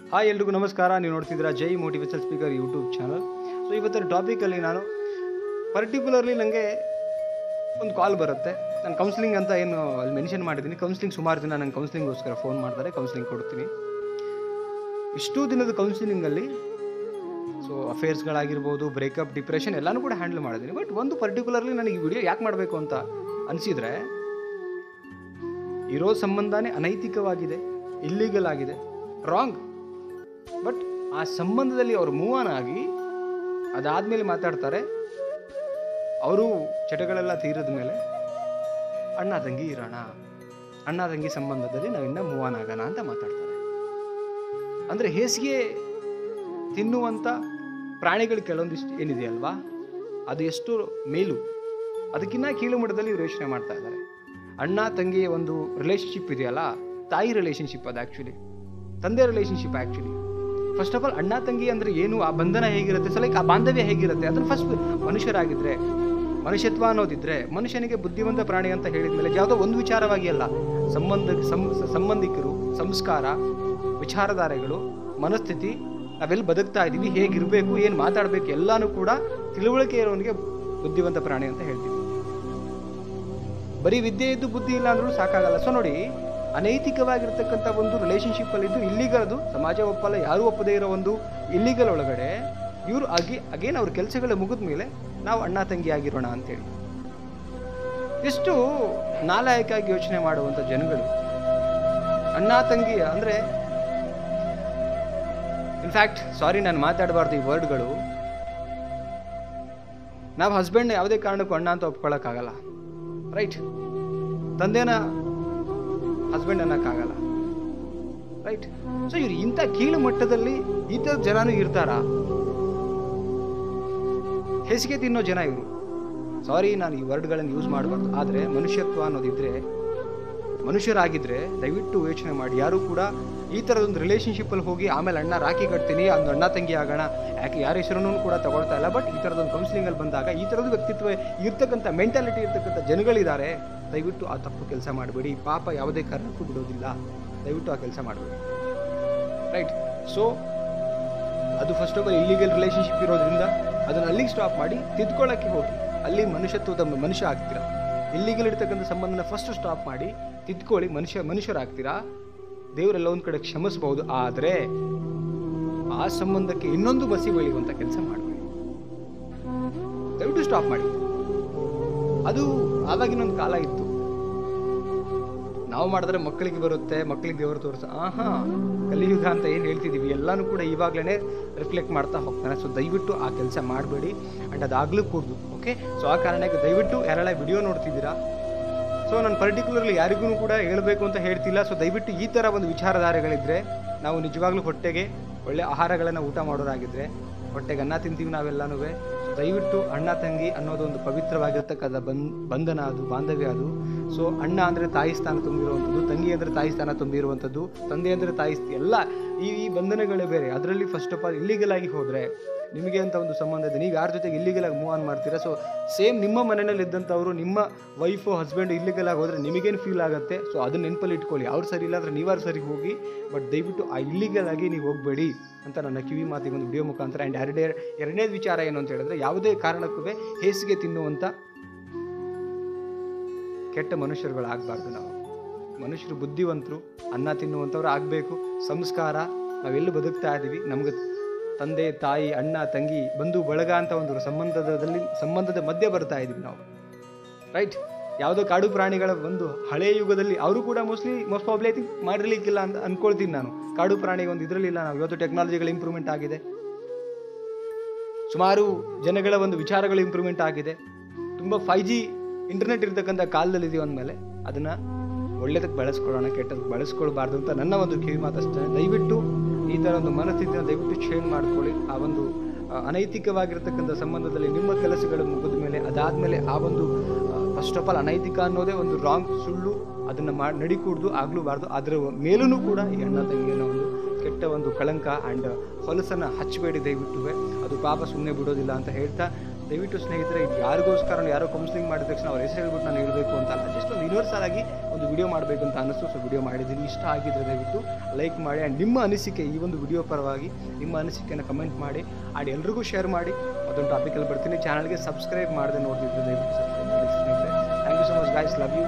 Hi ಎಲ್ರಿಗೂ ನಮಸ್ಕಾರ. ನೀವು ನೋಡ್ತಿದ್ದೀರಾ Jai motivational speaker YouTube channel. So ಇವತ್ತಿನ ಟಾಪಿಕಲ್ಲಿ ನಾನು ಪರ್ಟಿಕ್ಯುಲರ್ಲಿ ನನಗೆ ಒಂದು ಕಾಲ್ ಬರುತ್ತೆ. ನಾನು ಕೌನ್ಸಿಲಿಂಗ್ ಅಂತ ಏನು ಅಲ್ಲಿ ಮೆನ್ಷನ್ ಮಾಡಿದ್ದೀನಿ. ಕೌನ್ಸಿಲಿಂಗ್ ಸುಮಾರು ದಿನ ನಂಗೆ ಕೌನ್ಸಿಲಿಂಗ್ಗೋಸ್ಕರ ಫೋನ್ ಮಾಡ್ತಾರೆ, ಕೌನ್ಸಿಲಿಂಗ್ ಕೊಡ್ತೀನಿ. ಇಷ್ಟು ದಿನದ ಕೌನ್ಸಿಲಿಂಗಲ್ಲಿ ಸೊ ಅಫೇರ್ಸ್ಗಳಾಗಿರ್ಬೋದು, ಬ್ರೇಕಪ್, ಡಿಪ್ರೆಷನ್ ಎಲ್ಲನೂ ಕೂಡ ಹ್ಯಾಂಡಲ್ ಮಾಡಿದ್ದೀನಿ. ಬಟ್ ಒಂದು ಪರ್ಟಿಕ್ಯುಲರ್ಲಿ ನನಗೆ ಈ ವಿಡಿಯೋ ಯಾಕೆ ಮಾಡಬೇಕು ಅಂತ ಅನಿಸಿದರೆ, ಇರೋ ಸಂಬಂಧನೇ ಅನೈತಿಕವಾಗಿದೆ, ಇಲ್ಲೀಗಲ್ ಆಗಿದೆ, ರಾಂಗ್. ಬಟ್ ಆ ಸಂಬಂಧದಲ್ಲಿ ಅವರು ಮೂವ್ ಆನ್ ಆಗಿ ಅದಾದಮೇಲೆ ಮಾತಾಡ್ತಾರೆ, ಅವರು ಚಟಗಳೆಲ್ಲ ತೀರಿದ ಮೇಲೆ ಅಣ್ಣ ತಂಗಿ ಇರೋಣ, ಅಣ್ಣ ತಂಗಿ ಸಂಬಂಧದಲ್ಲಿ ನಾವಿನ್ನ ಮೂವ್ ಆನ್ ಆಗೋಣ ಅಂತ ಮಾತಾಡ್ತಾರೆ. ಅಂದರೆ ಹೇಸಿಗೆ ತಿನ್ನುವಂಥ ಪ್ರಾಣಿಗಳು ಕೆಲವೊಂದಿಷ್ಟು ಏನಿದೆಯಲ್ವಾ, ಅದು ಎಷ್ಟು ಮೇಲು, ಅದಕ್ಕಿಂತ ಕೀಳು ಮಟ್ಟದಲ್ಲಿ ಇವರು ಯೋಚನೆ ಮಾಡ್ತಾ ಇದ್ದಾರೆ. ಅಣ್ಣ ತಂಗಿಯ ಒಂದು ರಿಲೇಷನ್ಶಿಪ್ ಇದೆಯಲ್ಲ, ತಾಯಿ ರಿಲೇಷನ್ಶಿಪ್ ಅದು ಆ್ಯಕ್ಚುಲಿ, ತಂದೆ relationship actually. First of all ಅಣ್ಣ ತಂಗಿ ಅಂದರೆ ಏನು, ಆ ಬಂಧನ ಹೇಗಿರುತ್ತೆ, ಸೊ ಲೈಕ್ ಆ ಬಾಂಧವ್ಯ ಹೇಗಿರುತ್ತೆ ಅದನ್ನು ಫಸ್ಟ್ ಮನುಷ್ಯರಾಗಿದ್ದರೆ, ಮನುಷ್ಯತ್ವ ಅನ್ನೋದಿದ್ರೆ, ಮನುಷ್ಯನಿಗೆ ಬುದ್ಧಿವಂತ ಪ್ರಾಣಿ ಅಂತ ಹೇಳಿದ ಮೇಲೆ ಯಾವುದೋ ಒಂದು ವಿಚಾರವಾಗಿ ಅಲ್ಲ, ಸಂಬಂಧಿಕರು, ಸಂಸ್ಕಾರ, ವಿಚಾರಧಾರೆಗಳು, ಮನಸ್ಥಿತಿ, ನಾವೆಲ್ಲಿ ಬದುಕ್ತಾ ಇದ್ದೀವಿ, ಹೇಗಿರಬೇಕು, ಏನು ಮಾತಾಡಬೇಕು ಎಲ್ಲನೂ ಕೂಡ ತಿಳುವಳಿಕೆ ಇರೋನಿಗೆ ಬುದ್ಧಿವಂತ ಪ್ರಾಣಿ ಅಂತ ಹೇಳ್ತೀವಿ. ಬರೀ ವಿದ್ಯೆ ಇದ್ದು ಬುದ್ಧಿ ಇಲ್ಲ ಅಂದ್ರೂ ಸಾಕಾಗಲ್ಲ. ಸೊ ನೋಡಿ, ಅನೈತಿಕವಾಗಿರ್ತಕ್ಕಂಥ ಒಂದು ರಿಲೇಷನ್ಶಿಪ್ಪಲ್ಲಿದ್ದು ಇಲ್ಲಿಗಲದು ಸಮಾಜ ಒಪ್ಪಲ್ಲ, ಯಾರೂ ಒಪ್ಪದೇ ಇರೋ ಒಂದು ಇಲ್ಲಿಗಲ್ ಒಳಗಡೆ ಇವರು ಅಗೇನ್ ಅವ್ರ ಕೆಲಸಗಳು ಮುಗಿದ ಮೇಲೆ ನಾವು ಅಣ್ಣ ತಂಗಿ ಆಗಿರೋಣ ಅಂತೇಳಿ ಎಷ್ಟು ನಾಲಾಯಕಾಗಿ ಯೋಚನೆ ಮಾಡುವಂಥ ಜನಗಳು. ಅಣ್ಣ ತಂಗಿ ಅಂದರೆ ಇನ್ಫ್ಯಾಕ್ಟ್ ಸಾರಿ, ನಾನು ಮಾತಾಡಬಾರ್ದು ಈ ವರ್ಡ್ಗಳು. ನಾವು ಹಸ್ಬೆಂಡ್ ಯಾವುದೇ ಕಾರಣಕ್ಕೂ ಅಣ್ಣ ಅಂತ ಒಪ್ಕೊಳ್ಳೋಕ್ಕಾಗಲ್ಲ, ರೈಟ್? ತಂದೆನ ಹಸ್ಬೆಂಡ್ ಅನ್ನೋಕ್ಕಾಗಲ್ಲ, ರೈಟ್? ಸೊ ಇವ್ರು ಇಂಥ ಕೀಳು ಮಟ್ಟದಲ್ಲಿ ಈ ಥರ ಜನನೂ ಇರ್ತಾರಾ? ಹೇಸಿಗೆ ತಿನ್ನೋ ಜನ ಇವರು. ಸಾರಿ, ನಾನು ಈ ವರ್ಡ್ಗಳನ್ನು ಯೂಸ್ ಮಾಡಬಾರ್ದು. ಆದರೆ ಮನುಷ್ಯತ್ವ ಅನ್ನೋದಿದ್ರೆ, ಮನುಷ್ಯರಾಗಿದ್ದರೆ ದಯವಿಟ್ಟು ಯೋಚನೆ ಮಾಡಿ. ಯಾರು ಕೂಡ ಈ ಥರದೊಂದು ರಿಲೇಷನ್ಶಿಪ್ಪಲ್ಲಿ ಹೋಗಿ ಆಮೇಲೆ ಅಣ್ಣ ರಾಖಿ ಕಟ್ತೀನಿ, ಒಂದು ಅಣ್ಣ ತಂಗಿ ಆಗೋಣ, ಯಾಕೆ ಯಾರ ಹೆಸರನ್ನು ಕೂಡ ತಗೊಳ್ತಾ ಇಲ್ಲ. ಬಟ್ ಈ ಥರದೊಂದು ಕೌನ್ಸಿಲಿಂಗಲ್ಲಿ ಬಂದಾಗ ಈ ಥರದ್ದು ವ್ಯಕ್ತಿತ್ವ ಇರ್ತಕ್ಕಂಥ ಮೆಂಟಾಲಿಟಿ ಇರ್ತಕ್ಕಂಥ ಜನಗಳಿದ್ದಾರೆ. ದಯವಿಟ್ಟು ಆ ತಪ್ಪು ಕೆಲಸ ಮಾಡಬೇಡಿ. ಪಾಪ ಯಾವುದೇ ಕಾರಣಕ್ಕೂ ಬಿಡೋದಿಲ್ಲ. ದಯವಿಟ್ಟು ಆ ಕೆಲಸ ಮಾಡಬೇಡಿ, ರೈಟ್? ಸೊ ಅದು first of all illegal relationship ಇರೋದ್ರಿಂದ ಅದನ್ನು ಅಲ್ಲಿಗೆ ಸ್ಟಾಪ್ ಮಾಡಿ ತಿದ್ಕೊಳ್ಳೋಕ್ಕೆ ಹೋಗಿ ಅಲ್ಲಿ ಮನುಷ್ಯತ್ವದ ಮನುಷ್ಯ ಆಗ್ತೀರಾ. ಇಲ್ಲಿಗಲ್ ಇರ್ತಕ್ಕಂಥ ಸಂಬಂಧನ ಫಸ್ಟ್ ಸ್ಟಾಪ್ ಮಾಡಿ ತಿದ್ಕೊಳ್ಳಿ, ಮನುಷ್ಯರಾಗ್ತೀರಾ. ದೇವರೆಲ್ಲ ಒಂದು ಕಡೆ ಕ್ಷಮಿಸಬಹುದು. ಆದರೆ ಆ ಸಂಬಂಧಕ್ಕೆ ಇನ್ನೊಂದು ಬಸಿ ಬೆಳೆಯುವಂಥ ಕೆಲಸ ಮಾಡಬೇಡಿ. ದಯವಿಟ್ಟು ಸ್ಟಾಪ್ ಮಾಡಿ. ಅದು ಆವಾಗಿನೊಂದು ಕಾಲ ಇತ್ತು, ನಾವು ಮಾಡಿದ್ರೆ ಮಕ್ಕಳಿಗೆ ಬರುತ್ತೆ, ಮಕ್ಕಳಿಗೆ ದೇವರು ತೋರಿಸ ಕಲಿಯುಗ ಅಂತ ಏನು ಹೇಳ್ತಿದ್ದೀವಿ ಎಲ್ಲನೂ ಕೂಡ ಇವಾಗಲೇ ರಿಫ್ಲೆಕ್ಟ್ ಮಾಡ್ತಾ ಹೋಗ್ತಾನೆ. ಸೊ ದಯವಿಟ್ಟು ಆ ಕೆಲಸ ಮಾಡಬೇಡಿ. ಆ್ಯಂಡ್ ಅದಾಗಲೂ ಕೂಡ್ದು, ಓಕೆ? ಸೊ ಆ ಕಾರಣಕ್ಕೆ ದಯವಿಟ್ಟು ಯಾರೆಲ್ಲ ವಿಡಿಯೋ ನೋಡ್ತಿದ್ದೀರಾ, ಸೊ ನಾನು ಪರ್ಟಿಕ್ಯುಲರ್ಲಿ ಯಾರಿಗೂ ಕೂಡ ಹೇಳಬೇಕು ಅಂತ ಹೇಳ್ತಿಲ್ಲ. ಸೊ ದಯವಿಟ್ಟು ಈ ಥರ ಒಂದು ವಿಚಾರಧಾರೆಗಳಿದ್ದರೆ, ನಾವು ನಿಜವಾಗ್ಲೂ ಹೊಟ್ಟೆಗೆ ಒಳ್ಳೆ ಆಹಾರಗಳನ್ನು ಊಟ ಮಾಡೋರಾಗಿದ್ದರೆ, ಹೊಟ್ಟೆಗೆ ಅನ್ನ ತಿಂತೀವಿ ನಾವೆಲ್ಲನೂ. ದಯವಿಟ್ಟು ಅಣ್ಣ ತಂಗಿ ಅನ್ನೋದೊಂದು ಪವಿತ್ರವಾಗಿರ್ತಕ್ಕಂಥ ಬಂಧನ, ಅದು ಬಾಂಧವ್ಯ ಅದು. ಸೊ ಅಣ್ಣ ಅಂದರೆ ತಾಯಿ ಸ್ಥಾನ ತುಂಬಿರುವಂಥದ್ದು, ತಂಗಿ ಅಂದರೆ ತಾಯಿ ಸ್ಥಾನ ತುಂಬಿರುವಂಥದ್ದು, ತಂದೆ ಅಂದರೆ ತಾಯಿ ಎಲ್ಲ ಈ ಬಂಧನಗಳೇ ಬೇರೆ. ಅದರಲ್ಲಿ ಫಸ್ಟ್ ಆಫ್ ಆಲ್ ಇಲ್ಲಿಗಲ್ ಆಗಿ ಹೋದರೆ ನಿಮಗೆ ಅಂತ ಒಂದು ಸಂಬಂಧ ಇದೆ, ನೀವು ಯಾರ ಜೊತೆಗೆ ಇಲ್ಲಿಗಲ್ ಆಗಿ ಮೂವ್ ಆನ್ ಮಾಡ್ತೀರಾ. ಸೊ ಸೇಮ್ ನಿಮ್ಮ ಮನೆಯಲ್ಲಿ ಇದ್ದಂಥವರು, ನಿಮ್ಮ ವೈಫು ಹಸ್ಬೆಂಡ್ ಇಲ್ಲಿಗಲ್ ಆಗಿ ಹೋದರೆ ನಿಮಗೇನು ಫೀಲ್ ಆಗುತ್ತೆ. ಸೊ ಅದನ್ನ ನೆನಪಲ್ಲಿ ಇಟ್ಕೊಳ್ಳಿ. ಅವ್ರು ಸರಿ ಇಲ್ಲ ಅಂದರೆ ನೀವಾರು ಸರಿ ಹೋಗಿ, ಬಟ್ ದಯವಿಟ್ಟು ಆ ಇಲ್ಲಿಗಲ್ ಆಗಿ ನೀವು ಹೋಗಬೇಡಿ ಅಂತ ನನ್ನ ಕಿವಿ ಮಾತಿಗೆ ಒಂದು ವಿಡಿಯೋ ಮುಖಾಂತರ. ಆ್ಯಂಡ್ ಎರಡನೇದು ವಿಚಾರ ಏನು ಅಂತ ಹೇಳಿದ್ರೆ, ಯಾವುದೇ ಕಾರಣಕ್ಕೂ ಹೇಸಿಗೆ ತಿನ್ನುವಂಥ ಕೆಟ್ಟ ಮನುಷ್ಯರುಗಳಾಗಬಾರ್ದು. ನಾವು ಮನುಷ್ಯರು ಬುದ್ಧಿವಂತರು, ಅನ್ನ ತಿನ್ನುವಂಥವ್ರು ಆಗಬೇಕು. ಸಂಸ್ಕಾರ, ನಾವೆಲ್ಲೂ ಬದುಕ್ತಾ ಇದ್ದೀವಿ, ನಮಗೆ ತಂದೆ ತಾಯಿ ಅಣ್ಣ ತಂಗಿ ಬಂಧು ಬಳಗ ಅಂತ ಒಂದು ಸಂಬಂಧದ ಮಧ್ಯೆ ಬರ್ತಾ ಇದ್ದೀವಿ ನಾವು, ರೈಟ್? ಯಾವುದೋ ಕಾಡು ಪ್ರಾಣಿಗಳ ಒಂದು ಹಳೆಯ ಯುಗದಲ್ಲಿ ಅವರು ಕೂಡ ಮೋಸ್ಟ್ ಪ್ರಾಬ್ಲಿ ಐ ಥಿಂಕ್ ಮಾಡಿರ್ಲಿಕ್ಕಿಲ್ಲ ಅಂತ ಅನ್ಕೊಳ್ತೀನಿ ನಾನು. ಕಾಡು ಪ್ರಾಣಿಗೆ ಒಂದು ಇದರಲ್ಲಿಲ್ಲ. ನಾವು ಇವತ್ತು ಟೆಕ್ನಾಲಜಿಗಳು ಇಂಪ್ರೂವ್ಮೆಂಟ್ ಆಗಿದೆ, ಸುಮಾರು ಜನಗಳ ಒಂದು ವಿಚಾರಗಳು ಇಂಪ್ರೂವ್ಮೆಂಟ್ ಆಗಿದೆ, ತುಂಬ 5G ಇಂಟರ್ನೆಟ್ ಇರ್ತಕ್ಕಂಥ ಕಾಲದಲ್ಲಿ ಇದೀವಿ ಅಂದಮೇಲೆ ಅದನ್ನು ಒಳ್ಳೆದಕ್ಕೆ ಬಳಸ್ಕೊಳ್ಳೋಣ, ಕೆಟ್ಟದಕ್ಕೆ ಬಳಸ್ಕೊಳ್ಬಾರ್ದು ಅಂತ ನನ್ನ ಒಂದು ಕಿವಿ ಮಾತಷ್ಟೇ. ದಯವಿಟ್ಟು ಈ ಥರ ಒಂದು ಮನಸ್ಥಿತಿನ ದಯವಿಟ್ಟು ಚೇಂಜ್ ಮಾಡ್ಕೊಳ್ಳಿ. ಆ ಒಂದು ಅನೈತಿಕವಾಗಿರ್ತಕ್ಕಂಥ ಸಂಬಂಧದಲ್ಲಿ ನಿಮ್ಮ ಕೆಲಸಗಳು ಮುಗಿದ ಮೇಲೆ ಅದಾದಮೇಲೆ ಆ ಒಂದು ಫಸ್ಟ್ ಆಫ್ ಆಲ್ ಅನೈತಿಕ ಅನ್ನೋದೇ ಒಂದು ರಾಂಗ್, ಸುಳ್ಳು, ಅದನ್ನು ನಡಿಕೂಡ್ದು ಆಗಲೂಬಾರ್ದು. ಅದರ ಮೇಲೂ ಕೂಡ ಈ ಅಣ್ಣ ತಂಗಿನ ಒಂದು ಕೆಟ್ಟ ಒಂದು ಕಳಂಕ ಆ್ಯಂಡ್ ಹೊಲಸನ್ನು ಹಚ್ಚಬೇಡಿ ದಯವಿಟ್ಟು. ಅದು ಪಾಪ ಸುಮ್ಮನೆ ಬಿಡೋದಿಲ್ಲ ಅಂತ ಹೇಳ್ತಾ ದಯವಿಟ್ಟು ಸ್ನೇಹಿತರೆ, ಇದು ಯಾರಿಗೋಸ್ಕರ ಯಾರೋ ಕೌನ್ಸಿಲಿಂಗ್ ಮಾಡಿದ ತಕ್ಷಣ ಅವ್ರ ಹೆಸರು ಹೇಳ್ಬಿಟ್ಟು ನಾನು ಹೇಳಬೇಕು ಅಂತ ಅಲ್ಲ, ಜಸ್ಟ್ ಒಂದು ಯೂನಿವರ್ಸಲ್ ಆಗಿ ಒಂದು ವಿಡಿಯೋ ಮಾಡಬೇಕು ಅಂತ ಅನ್ನಿಸ್ತು. ಸೊ ವಿಡಿಯೋ ಮಾಡಿದ್ದೀನಿ. ಇಷ್ಟ ಆಗಿದ್ರೆ ದಯವಿಟ್ಟು ಲೈಕ್ ಮಾಡಿ. ಆ್ಯಂಡ್ ನಿಮ್ಮ ಅನಿಸಿಕೆ ಈ ಒಂದು ವಿಡಿಯೋ ಪರವಾಗಿ ನಿಮ್ಮ ಅನಿಸಿಕೆಯನ್ನು ಕಮೆಂಟ್ ಮಾಡಿ. ಆ್ಯಂಡ್ ಎಲ್ರಿಗೂ ಶೇರ್ ಮಾಡಿ. ಅದೊಂದು ಟಾಪಿಕಲ್ಲಿ ಬರ್ತೀನಿ. ಚಾನಲ್ಗೆ ಸಬ್ಸ್ಕ್ರೈಬ್ ಮಾಡದೆ ನೋಡ್ತಿದ್ರೆ ದಯವಿಟ್ಟು ಸಬ್ಸ್ಕ್ರೈಬ್ ಮಾಡಿ ಸ್ನೇಹಿತರೆ. Thank you so much guys, love you.